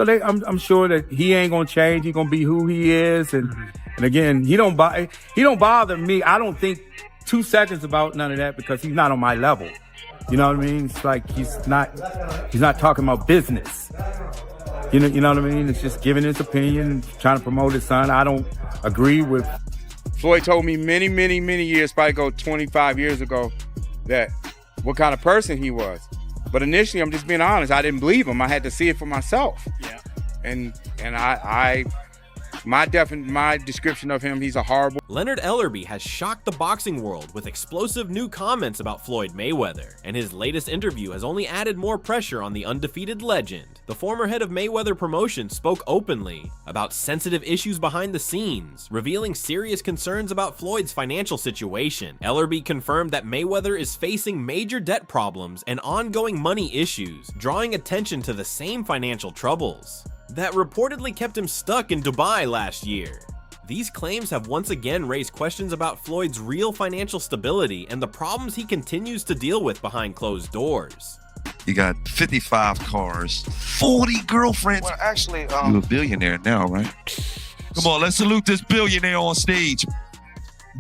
So I'm sure that he ain't gonna change. He gonna be who he is, and again, he don't bother me. I don't think 2 seconds about none of that because he's not on my level. You know what I mean? It's like he's not talking about business. You know what I mean? It's just giving his opinion, trying to promote his son. I don't agree with. Floyd told me many years, probably go 25 years ago, that what kind of person he was. But initially, I'm just being honest, I didn't believe him. I had to see it for myself. Yeah. And my description of him, he's a horrible. Leonard Ellerbe has shocked the boxing world with explosive new comments about Floyd Mayweather, and his latest interview has only added more pressure on the undefeated legend. The former head of Mayweather Promotions spoke openly about sensitive issues behind the scenes, revealing serious concerns about Floyd's financial situation. Ellerbe confirmed that Mayweather is facing major debt problems and ongoing money issues, drawing attention to the same financial troubles that reportedly kept him stuck in Dubai last year. These claims have once again raised questions about Floyd's real financial stability and the problems he continues to deal with behind closed doors. You got 55 cars, 40 girlfriends. Well, actually, You're a billionaire now, right? Come on, let's salute this billionaire on stage.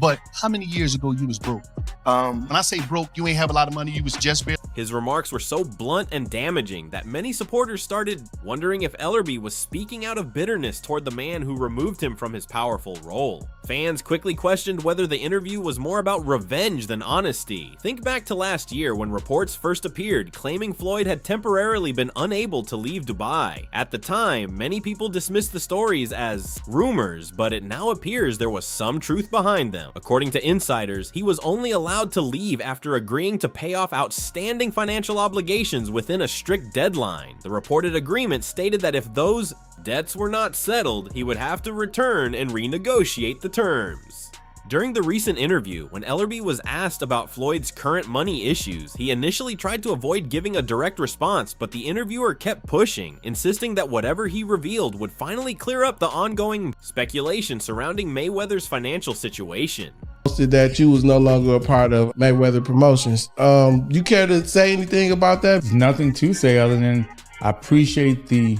but how many years ago you was broke? When I say broke, you ain't have a lot of money, you was just barely. His remarks were so blunt and damaging that many supporters started wondering if Ellerbe was speaking out of bitterness toward the man who removed him from his powerful role. Fans quickly questioned whether the interview was more about revenge than honesty. Think back to last year when reports first appeared claiming Floyd had temporarily been unable to leave Dubai. At the time, many people dismissed the stories as rumors, but it now appears there was some truth behind them. According to insiders, he was only allowed to leave after agreeing to pay off outstanding financial obligations within a strict deadline. The reported agreement stated that if those debts were not settled, he would have to return and renegotiate the terms. During the recent interview, when Ellerbe was asked about Floyd's current money issues, he initially tried to avoid giving a direct response, but the interviewer kept pushing, insisting that whatever he revealed would finally clear up the ongoing speculation surrounding Mayweather's financial situation. Posted that you was no longer a part of Mayweather Promotions. You care to say anything about that? There's nothing to say other than I appreciate the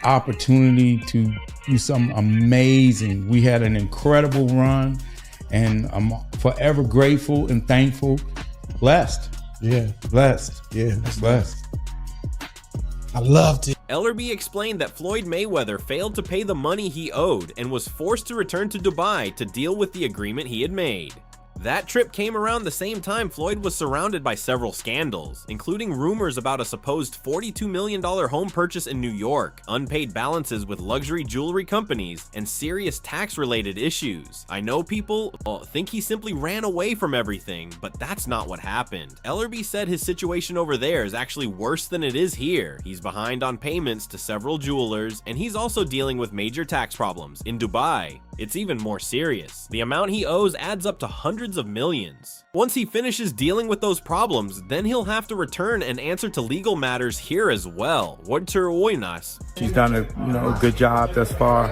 opportunity to do something amazing. We had an incredible run, and I'm forever grateful and thankful. Blessed. Yeah. Blessed. Yeah. Blessed. I loved it. Ellerbe explained that Floyd Mayweather failed to pay the money he owed and was forced to return to Dubai to deal with the agreement he had made. That trip came around the same time Floyd was surrounded by several scandals, including rumors about a supposed $42 million home purchase in New York, unpaid balances with luxury jewelry companies, and serious tax-related issues. I know people think he simply ran away from everything, but that's not what happened. Ellerbe said his situation over there is actually worse than it is here. He's behind on payments to several jewelers, and he's also dealing with major tax problems. In Dubai, it's even more serious. The amount he owes adds up to hundreds of millions. Once he finishes dealing with those problems, then he'll have to return and answer to legal matters here as well. She's done a good job thus far,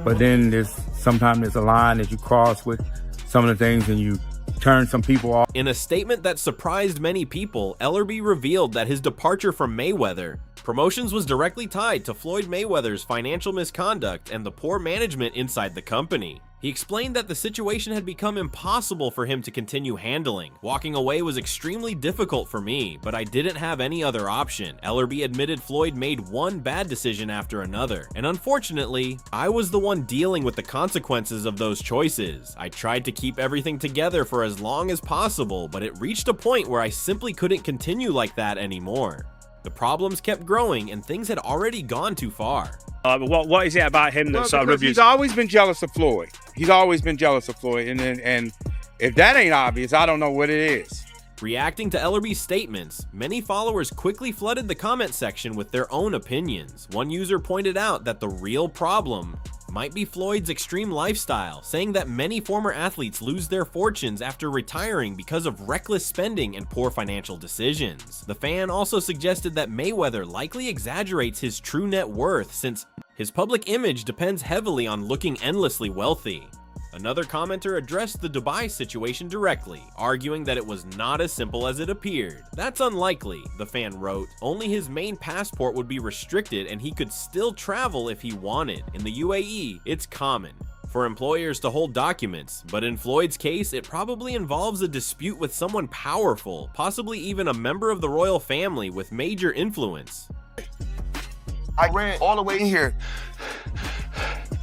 but then sometimes there's a line that you cross with some of the things and you turn some people off. In a statement that surprised many people, Ellerbe revealed that his departure from Mayweather Promotions was directly tied to Floyd Mayweather's financial misconduct and the poor management inside the company. He explained that the situation had become impossible for him to continue handling. Walking away was extremely difficult for me, but I didn't have any other option. Ellerbe admitted Floyd made one bad decision after another, and unfortunately, I was the one dealing with the consequences of those choices. I tried to keep everything together for as long as possible, but it reached a point where I simply couldn't continue like that anymore. The problems kept growing and things had already gone too far. What is it about him that sort of reviews? He's always been jealous of Floyd. He's always been jealous of Floyd, and if that ain't obvious, I don't know what it is. Reacting to Ellerbe's statements, many followers quickly flooded the comment section with their own opinions. One user pointed out that the real problem might be Floyd's extreme lifestyle, saying that many former athletes lose their fortunes after retiring because of reckless spending and poor financial decisions. The fan also suggested that Mayweather likely exaggerates his true net worth since his public image depends heavily on looking endlessly wealthy. Another commenter addressed the Dubai situation directly, arguing that it was not as simple as it appeared. That's unlikely, the fan wrote. Only his main passport would be restricted and he could still travel if he wanted. In the UAE, it's common for employers to hold documents, but in Floyd's case, it probably involves a dispute with someone powerful, possibly even a member of the royal family with major influence. I ran all the way in here.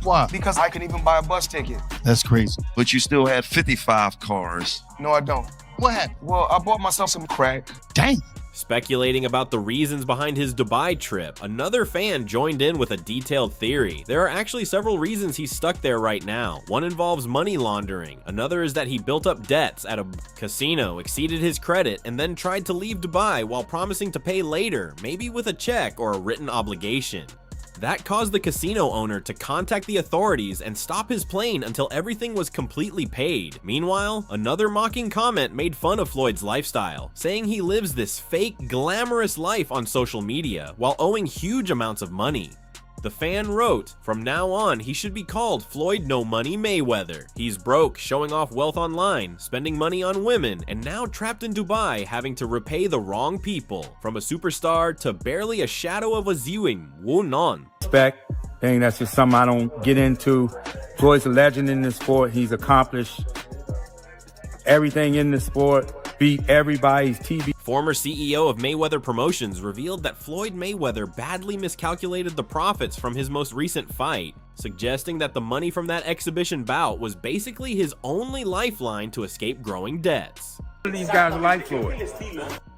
Why? Because I couldn't even buy a bus ticket. That's crazy. But you still had 55 cars. No, I don't. What happened? Well, I bought myself some crack. Dang. Speculating about the reasons behind his Dubai trip, another fan joined in with a detailed theory. There are actually several reasons he's stuck there right now. One involves money laundering. Another is that he built up debts at a casino, exceeded his credit, and then tried to leave Dubai while promising to pay later, maybe with a check or a written obligation. That caused the casino owner to contact the authorities and stop his plane until everything was completely paid. Meanwhile, another mocking comment made fun of Floyd's lifestyle, saying he lives this fake, glamorous life on social media while owing huge amounts of money. The fan wrote, "From now on, he should be called Floyd No Money Mayweather. He's broke, showing off wealth online, spending money on women, and now trapped in Dubai, having to repay the wrong people. From a superstar to barely a shadow of a Zewing, Wunon." Respect. Thing that's just something I don't get into. Floyd's a legend in this sport. He's accomplished everything in the sport. Beat everybody's TV. Former CEO of Mayweather Promotions revealed that Floyd Mayweather badly miscalculated the profits from his most recent fight, suggesting that the money from that exhibition bout was basically his only lifeline to escape growing debts. These guys are like Floyd.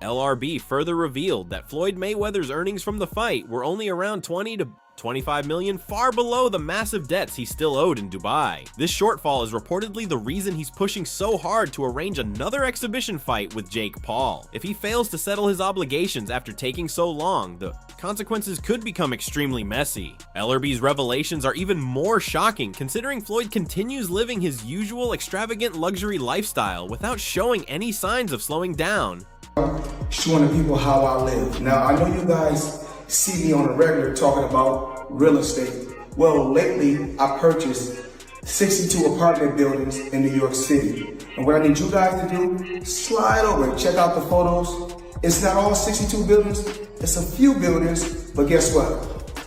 LRB further revealed that Floyd Mayweather's earnings from the fight were only around 20 to 25 million, far below the massive debts he still owed in Dubai. This shortfall is reportedly the reason he's pushing so hard to arrange another exhibition fight with Jake Paul. If he fails to settle his obligations after taking so long, the consequences could become extremely messy. Ellerbe's revelations are even more shocking considering Floyd continues living his usual extravagant luxury lifestyle without showing any signs of slowing down. Showing the people how I live. Now, I know you guys see me on a regular talking about real estate. Well, lately I purchased 62 apartment buildings in New York City. And what I need you guys to do, slide over and check out the photos. It's not all 62 buildings, it's a few buildings, but guess what?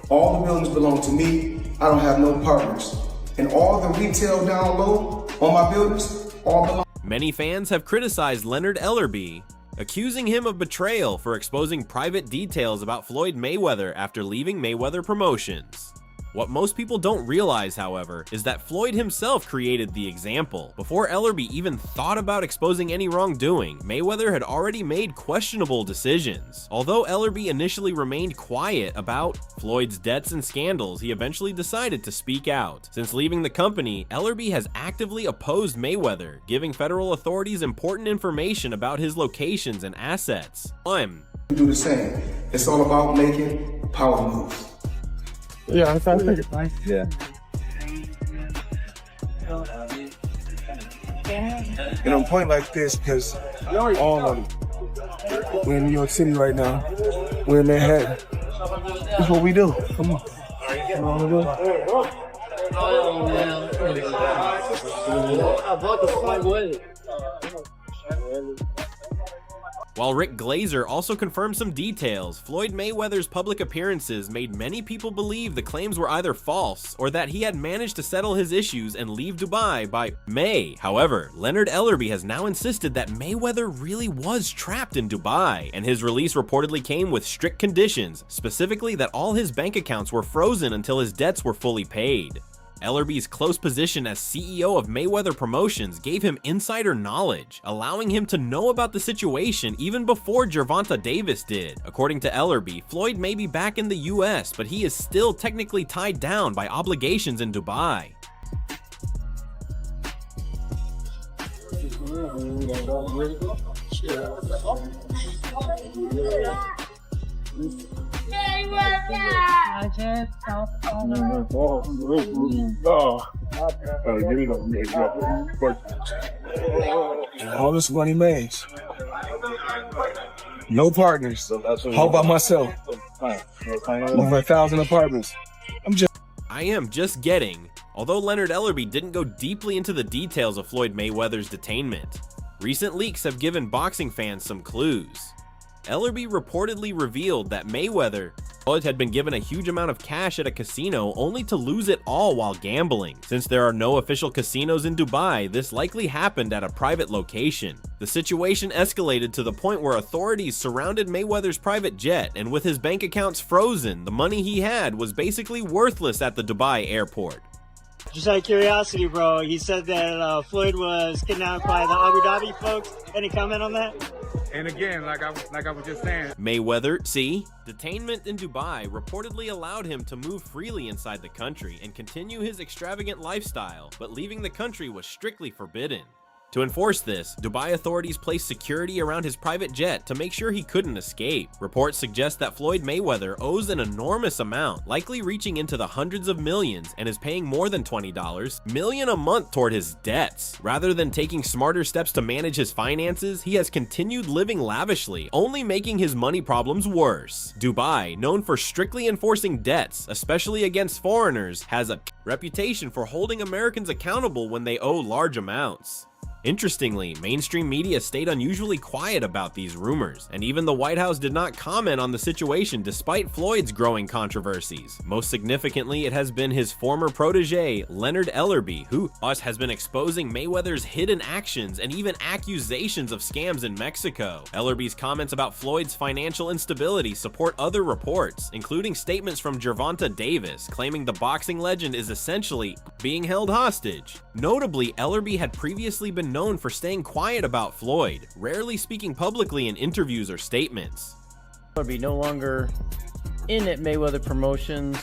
All the buildings belong to me. I don't have no partners. And all the retail down low on my buildings, all belong. Many fans have criticized Leonard Ellerbe, accusing him of betrayal for exposing private details about Floyd Mayweather after leaving Mayweather Promotions. What most people don't realize, however, is that Floyd himself created the example. Before Ellerbe even thought about exposing any wrongdoing, Mayweather had already made questionable decisions. Although Ellerbe initially remained quiet about Floyd's debts and scandals, he eventually decided to speak out. Since leaving the company, Ellerbe has actively opposed Mayweather, giving federal authorities important information about his locations and assets. Do the same. It's all about making power moves. Yeah, I think it's nice. Yeah. And I'm pointing like this because all of them. We're in New York City right now. We're in Manhattan. That's what we do. Come on. You know what I'm doing? While Rick Glazer also confirmed some details, Floyd Mayweather's public appearances made many people believe the claims were either false or that he had managed to settle his issues and leave Dubai by May. However, Leonard Ellerbe has now insisted that Mayweather really was trapped in Dubai, and his release reportedly came with strict conditions, specifically that all his bank accounts were frozen until his debts were fully paid. Ellerbe's close position as CEO of Mayweather Promotions gave him insider knowledge, allowing him to know about the situation even before Gervonta Davis did. According to Ellerbe, Floyd may be back in the US, but he is still technically tied down by obligations in Dubai. All this money made. No partners. All by myself. Over 1,000 apartments. I am just getting although Leonard Ellerbe didn't go deeply into the details of Floyd Mayweather's detainment. Recent leaks have given boxing fans some clues. Ellerbe reportedly revealed that Mayweather had been given a huge amount of cash at a casino only to lose it all while gambling. Since there are no official casinos in Dubai, this likely happened at a private location. The situation escalated to the point where authorities surrounded Mayweather's private jet, and with his bank accounts frozen, the money he had was basically worthless at the Dubai airport. Just out of curiosity, bro, he said that Floyd was kidnapped by the Abu Dhabi folks. Any comment on that? And again, like I was just saying, Mayweather, see? Detainment in Dubai reportedly allowed him to move freely inside the country and continue his extravagant lifestyle, but leaving the country was strictly forbidden. To enforce this, Dubai authorities placed security around his private jet to make sure he couldn't escape. Reports suggest that Floyd Mayweather owes an enormous amount, likely reaching into the hundreds of millions, and is paying more than $20 million a month toward his debts. Rather than taking smarter steps to manage his finances, he has continued living lavishly, only making his money problems worse. Dubai, known for strictly enforcing debts, especially against foreigners, has a reputation for holding Americans accountable when they owe large amounts. Interestingly, mainstream media stayed unusually quiet about these rumors, and even the White House did not comment on the situation despite Floyd's growing controversies. Most significantly, it has been his former protege, Leonard Ellerbe, who has been exposing Mayweather's hidden actions and even accusations of scams in Mexico. Ellerbe's comments about Floyd's financial instability support other reports, including statements from Gervonta Davis, claiming the boxing legend is essentially being held hostage. Notably, Ellerbe had previously been known for staying quiet about Floyd, rarely speaking publicly in interviews or statements. Ellerbe no longer in at Mayweather Promotions.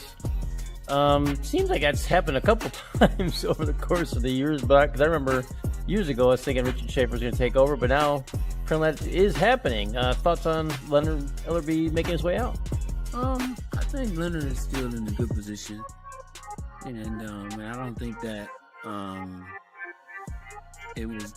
Seems like that's happened a couple times over the course of the years back, because I remember years ago I was thinking Richard Schaefer was going to take over, but now apparently that is happening. Thoughts on Leonard Ellerbe making his way out? I think Leonard is still in a good position, and I don't think that it was.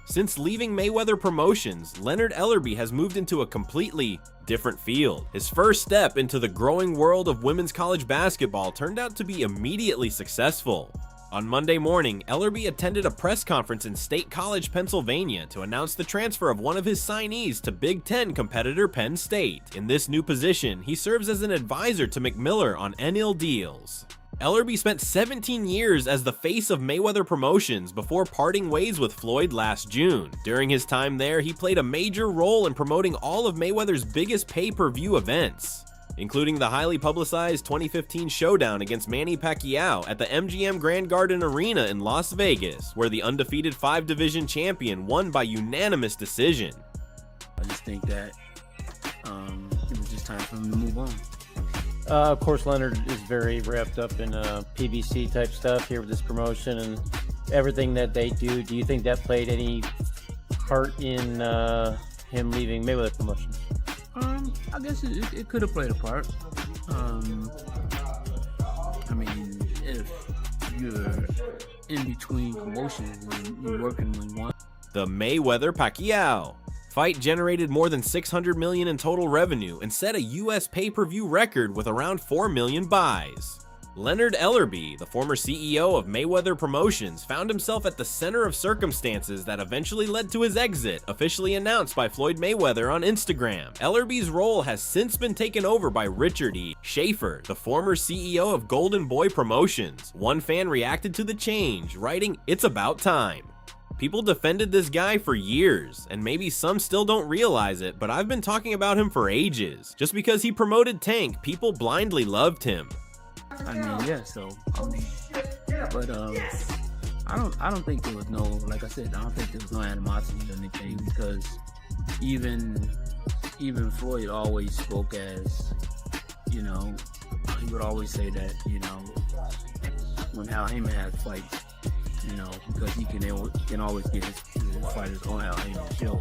Since leaving Mayweather Promotions, Leonard Ellerbe has moved into a completely different field. His first step into the growing world of women's college basketball turned out to be immediately successful. On Monday morning, Ellerbe attended a press conference in State College, Pennsylvania to announce the transfer of one of his signees to Big Ten competitor Penn State. In this new position, he serves as an advisor to McMiller on NIL deals. Ellerbe spent 17 years as the face of Mayweather Promotions before parting ways with Floyd last June. During his time there, he played a major role in promoting all of Mayweather's biggest pay-per-view events, including the highly publicized 2015 showdown against Manny Pacquiao at the MGM Grand Garden Arena in Las Vegas, where the undefeated 5-division champion won by unanimous decision. I just think that it was just time for him to move on. Of course, Leonard is very wrapped up in PBC type stuff here with this promotion and everything that they do. Do you think that played any part in him leaving Mayweather Promotions? I guess it could have played a part. I mean, if you're in between promotions and you're working with one. The Mayweather-Pacquiao fight generated more than $600 million in total revenue and set a US pay-per-view record with around 4 million buys. Leonard Ellerbe, the former CEO of Mayweather Promotions, found himself at the center of circumstances that eventually led to his exit, officially announced by Floyd Mayweather on Instagram. Ellerbe's role has since been taken over by Richard E. Schaefer, the former CEO of Golden Boy Promotions. One fan reacted to the change, writing, "It's about time." People defended this guy for years, and maybe some still don't realize it, but I've been talking about him for ages. Just because he promoted Tank, people blindly loved him. I mean, yeah, so, but I don't think there was no, like I said, I don't think there was no animosity or anything, because even Floyd always spoke as, you know, he would always say that, you know, when Al Heyman has fights, you know, because he can always get his fighters on Al Heyman's show.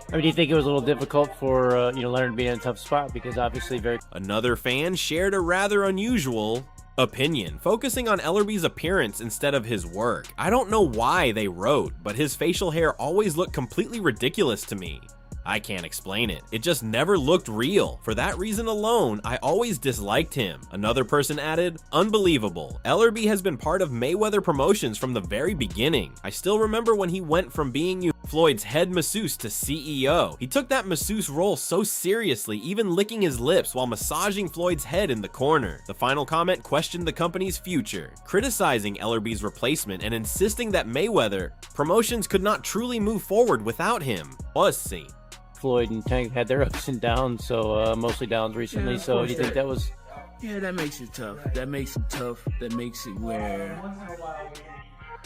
I mean, do you think it was a little difficult for Leonard being in a tough spot, because obviously very... Another fan shared a rather unusual opinion, focusing on Ellerbe's appearance instead of his work. I don't know why they wrote, but his facial hair always looked completely ridiculous to me. I can't explain it. It just never looked real. For that reason alone, I always disliked him. Another person added, unbelievable. Ellerbe has been part of Mayweather Promotions from the very beginning. I still remember when he went from being Floyd's head masseuse to CEO. He took that masseuse role so seriously, even licking his lips while massaging Floyd's head in the corner. The final comment questioned the company's future, criticizing Ellerbe's replacement and insisting that Mayweather Promotions could not truly move forward without him. Was seen. Floyd and Tank had their ups and downs, so mostly downs recently. So do you think that was? Yeah, that makes it tough. That makes it tough. That makes it where,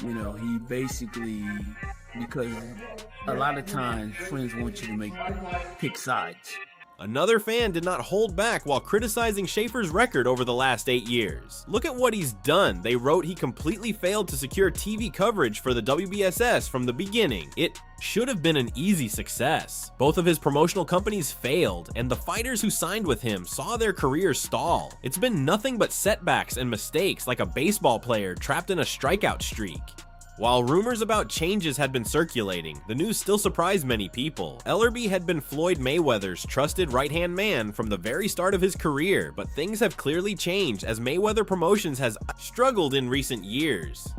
you know, he basically, because a lot of times friends want you to pick sides. Another fan did not hold back while criticizing Schaefer's record over the last 8 years. Look at what he's done. They wrote he completely failed to secure TV coverage for the WBSS from the beginning. It should have been an easy success. Both of his promotional companies failed, and the fighters who signed with him saw their careers stall. It's been nothing but setbacks and mistakes, like a baseball player trapped in a strikeout streak. While rumors about changes had been circulating, the news still surprised many people. Ellerbe had been Floyd Mayweather's trusted right-hand man from the very start of his career, but things have clearly changed as Mayweather Promotions has struggled in recent years.